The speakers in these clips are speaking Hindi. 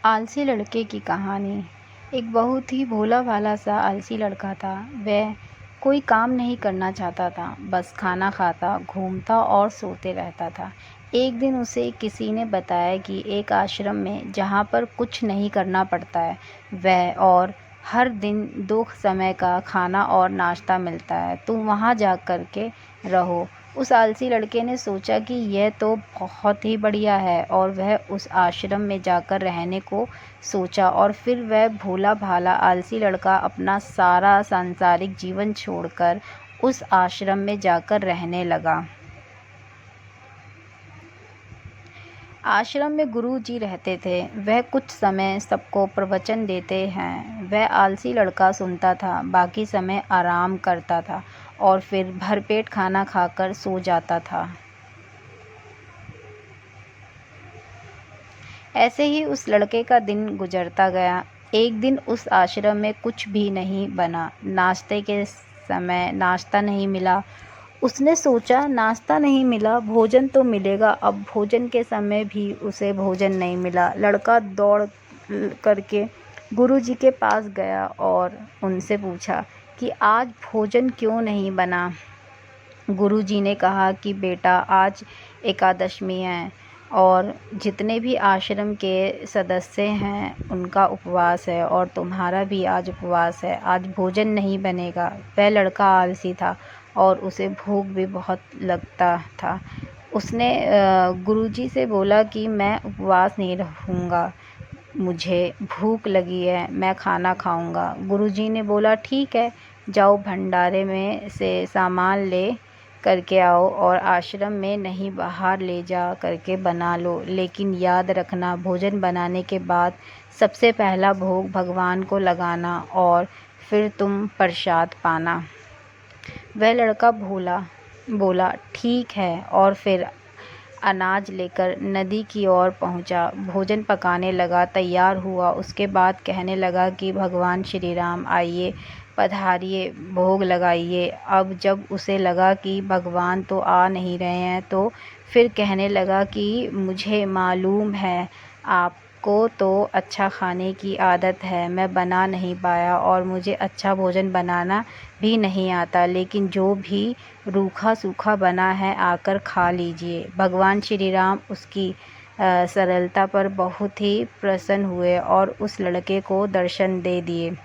आलसी लड़के की कहानी। एक बहुत ही भोला भाला सा आलसी लड़का था। वह कोई काम नहीं करना चाहता था, बस खाना खाता, घूमता और सोते रहता था। एक दिन उसे किसी ने बताया कि एक आश्रम में जहाँ पर कुछ नहीं करना पड़ता है, वह और हर दिन 2 समय का खाना और नाश्ता मिलता है, तुम वहाँ जा कर के रहो। उस आलसी लड़के ने सोचा कि यह तो बहुत ही बढ़िया है, और वह उस आश्रम में जाकर रहने को सोचा। और फिर वह भोला भाला आलसी लड़का अपना सारा सांसारिक जीवन छोड़कर उस आश्रम में जाकर रहने लगा। आश्रम में गुरु जी रहते थे। वह कुछ समय सबको प्रवचन देते हैं। वह आलसी लड़का सुनता था, बाकी समय आराम करता था और फिर भरपेट खाना खाकर सो जाता था। ऐसे ही उस लड़के का दिन गुजरता गया। एक दिन उस आश्रम में कुछ भी नहीं बना। नाश्ते के समय नाश्ता नहीं मिला। उसने सोचा, नाश्ता नहीं मिला, भोजन तो मिलेगा। अब भोजन के समय भी उसे भोजन नहीं मिला। लड़का दौड़ करके गुरुजी के पास गया और उनसे पूछा कि आज भोजन क्यों नहीं बना। गुरुजी ने कहा कि बेटा, आज एकादशमी है और जितने भी आश्रम के सदस्य हैं उनका उपवास है, और तुम्हारा भी आज उपवास है। आज भोजन नहीं बनेगा। वह लड़का आलसी था और उसे भूख भी बहुत लगता था। उसने गुरुजी से बोला कि मैं उपवास नहीं रहूँगा, मुझे भूख लगी है, मैं खाना खाऊंगा। गुरुजी ने बोला ठीक है, जाओ भंडारे में से सामान ले करके आओ और आश्रम में नहीं बाहर ले जा करके बना लो, लेकिन याद रखना भोजन बनाने के बाद सबसे पहला भोग भगवान को लगाना और फिर तुम प्रसाद पाना। वह लड़का बोला ठीक है, और फिर अनाज लेकर नदी की ओर पहुंचा। भोजन पकाने लगा, तैयार हुआ। उसके बाद कहने लगा कि भगवान श्री राम आइए, पधारिए, भोग लगाइए। अब जब उसे लगा कि भगवान तो आ नहीं रहे हैं, तो फिर कहने लगा कि मुझे मालूम है आपको तो अच्छा खाने की आदत है, मैं बना नहीं पाया और मुझे अच्छा भोजन बनाना भी नहीं आता, लेकिन जो भी रूखा सूखा बना है आकर खा लीजिए। भगवान श्री राम उसकी सरलता पर बहुत ही प्रसन्न हुए और उस लड़के को दर्शन दे दिए।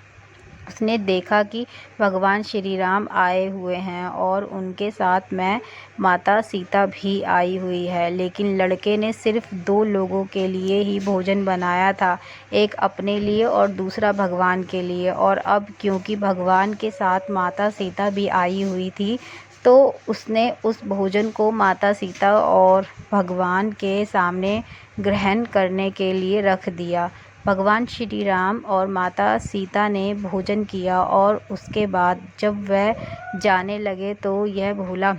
उसने देखा कि भगवान श्री राम आए हुए हैं और उनके साथ में माता सीता भी आई हुई है, लेकिन लड़के ने सिर्फ 2 लोगों के लिए ही भोजन बनाया था, एक अपने लिए और दूसरा भगवान के लिए। और अब क्योंकि भगवान के साथ माता सीता भी आई हुई थी, तो उसने उस भोजन को माता सीता और भगवान के सामने ग्रहण करने के लिए रख दिया। भगवान श्री राम और माता सीता ने भोजन किया और उसके बाद जब वह जाने लगे तो यह भोला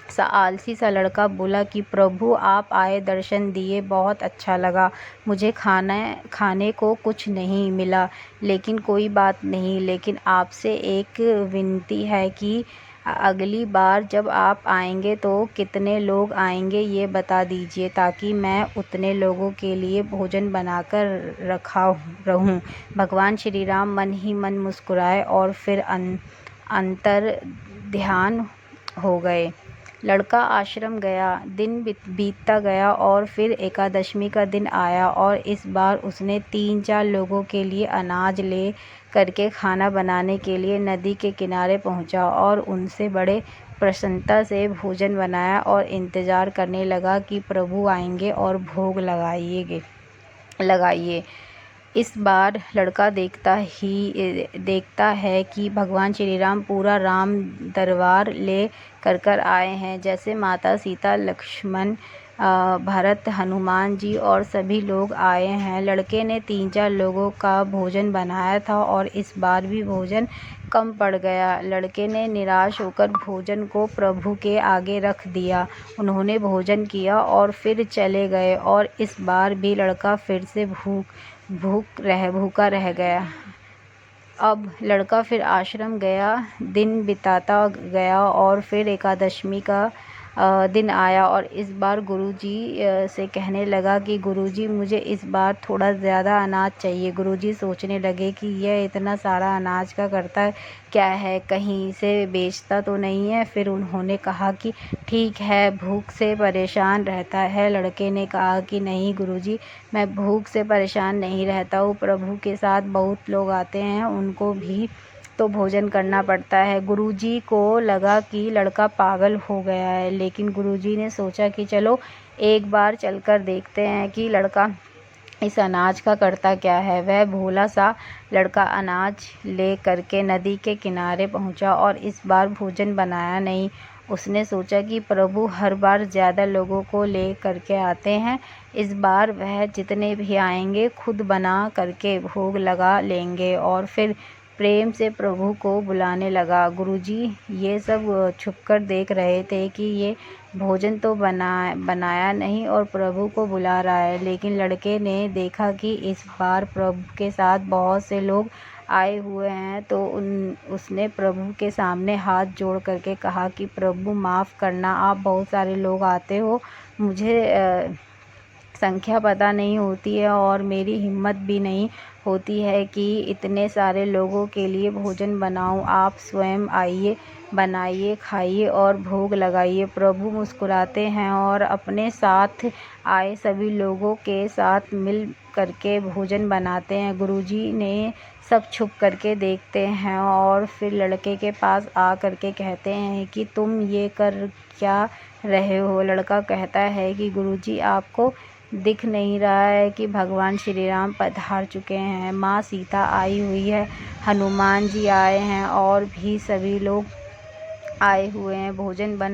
सा आलसी सा लड़का बोला कि प्रभु आप आए, दर्शन दिए, बहुत अच्छा लगा। मुझे खाने को कुछ नहीं मिला, लेकिन कोई बात नहीं, लेकिन आपसे एक विनती है कि अगली बार जब आप आएंगे तो कितने लोग आएंगे ये बता दीजिए, ताकि मैं उतने लोगों के लिए भोजन बनाकर रखा रहूं। भगवान श्री राम मन ही मन मुस्कुराए और फिर अंतर ध्यान हो गए। लड़का आश्रम गया। दिन बीतता गया और फिर एकादशमी का दिन आया और इस बार उसने 3-4 लोगों के लिए अनाज ले करके खाना बनाने के लिए नदी के किनारे पहुंचा और उनसे बड़े प्रसन्नता से भोजन बनाया और इंतज़ार करने लगा कि प्रभु आएंगे और भोग लगाइए। इस बार लड़का देखता है कि भगवान श्री राम पूरा राम दरबार ले कर आए हैं, जैसे माता सीता, लक्ष्मण, भरत, हनुमान जी और सभी लोग आए हैं। लड़के ने 3-4 लोगों का भोजन बनाया था और इस बार भी भोजन कम पड़ गया। लड़के ने निराश होकर भोजन को प्रभु के आगे रख दिया। उन्होंने भोजन किया और फिर चले गए और इस बार भी लड़का फिर से भूखा रह गया। अब लड़का फिर आश्रम गया। दिन बिताता गया और फिर एकादशमी का दिन आया और इस बार गुरुजी से कहने लगा कि गुरुजी मुझे इस बार थोड़ा ज़्यादा अनाज चाहिए। गुरुजी सोचने लगे कि यह इतना सारा अनाज का करता क्या है, कहीं से बेचता तो नहीं है। फिर उन्होंने कहा कि ठीक है, भूख से परेशान रहता है। लड़के ने कहा कि नहीं गुरुजी, मैं भूख से परेशान नहीं रहता हूँ, प्रभु के साथ बहुत लोग आते हैं, उनको भी तो भोजन करना पड़ता है। गुरुजी को लगा कि लड़का पागल हो गया है, लेकिन गुरुजी ने सोचा कि चलो एक बार चलकर देखते हैं कि लड़का इस अनाज का करता क्या है। वह भोला सा लड़का अनाज ले करके नदी के किनारे पहुंचा और इस बार भोजन बनाया नहीं। उसने सोचा कि प्रभु हर बार ज़्यादा लोगों को ले करके आते हैं, इस बार वह जितने भी आएंगे खुद बना करके भोग लगा लेंगे। और फिर प्रेम से प्रभु को बुलाने लगा। गुरुजी ये सब छुपकर देख रहे थे कि ये भोजन तो बनाया नहीं और प्रभु को बुला रहा है, लेकिन लड़के ने देखा कि इस बार प्रभु के साथ बहुत से लोग आए हुए हैं, तो उसने प्रभु के सामने हाथ जोड़ करके कहा कि प्रभु माफ़ करना, आप बहुत सारे लोग आते हो, मुझे संख्या पता नहीं होती है और मेरी हिम्मत भी नहीं होती है कि इतने सारे लोगों के लिए भोजन बनाऊं। आप स्वयं आइए, बनाइए, खाइए और भोग लगाइए। प्रभु मुस्कुराते हैं और अपने साथ आए सभी लोगों के साथ मिल करके भोजन बनाते हैं। गुरुजी ने सब छुप करके देखते हैं और फिर लड़के के पास आ करके कहते हैं कि तुम ये कर क्या रहे हो। लड़का कहता है कि गुरुजी आपको दिख नहीं रहा है कि भगवान श्री राम पधार चुके हैं, माँ सीता आई हुई है, हनुमान जी आए हैं और भी सभी लोग आए हुए हैं, भोजन बन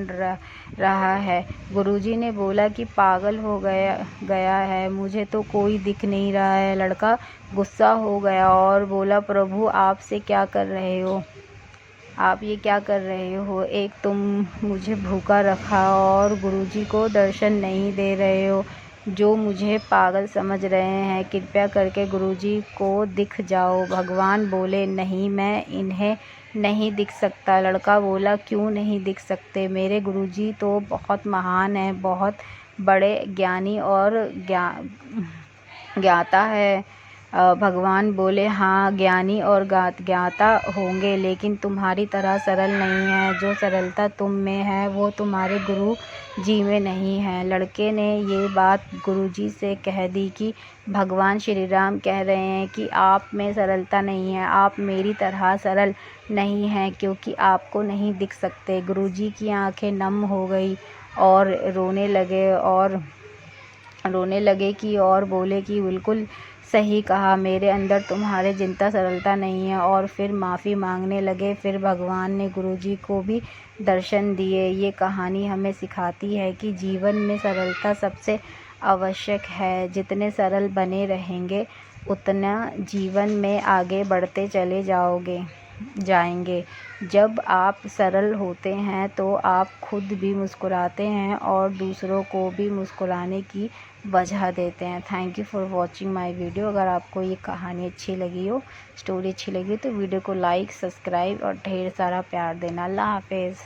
रहा है। गुरुजी ने बोला कि पागल हो गया है, मुझे तो कोई दिख नहीं रहा है। लड़का गुस्सा हो गया और बोला प्रभु आपसे क्या कर रहे हो, आप ये क्या कर रहे हो। एक तुम मुझे भूखा रखा और गुरुजी को दर्शन नहीं दे रहे हो, जो मुझे पागल समझ रहे हैं, कृपया करके गुरुजी को दिख जाओ। भगवान बोले नहीं, मैं इन्हें नहीं दिख सकता। लड़का बोला क्यों नहीं दिख सकते, मेरे गुरुजी तो बहुत महान हैं, बहुत बड़े ज्ञानी और ज्ञाता है। भगवान बोले हाँ, ज्ञानी और ज्ञाता होंगे, लेकिन तुम्हारी तरह सरल नहीं है। जो सरलता तुम में है वो तुम्हारे गुरु जी में नहीं है। लड़के ने ये बात गुरुजी से कह दी कि भगवान श्री राम कह रहे हैं कि आप में सरलता नहीं है, आप मेरी तरह सरल नहीं हैं, क्योंकि आपको नहीं दिख सकते। गुरुजी की आंखें नम हो गई और रोने लगे कि और बोले कि बिल्कुल सही कहा, मेरे अंदर तुम्हारे जितना सरलता नहीं है। और फिर माफ़ी मांगने लगे। फिर भगवान ने गुरुजी को भी दर्शन दिए। ये कहानी हमें सिखाती है कि जीवन में सरलता सबसे आवश्यक है। जितने सरल बने रहेंगे उतना जीवन में आगे बढ़ते चले जाएंगे। जब आप सरल होते हैं तो आप खुद भी मुस्कुराते हैं और दूसरों को भी मुस्कुराने की वजह देते हैं। Thank you for watching my video. अगर आपको ये कहानी अच्छी लगी हो, स्टोरी अच्छी लगी हो, तो वीडियो को लाइक, सब्सक्राइब और ढेर सारा प्यार देना। अल्लाह हाफिज़।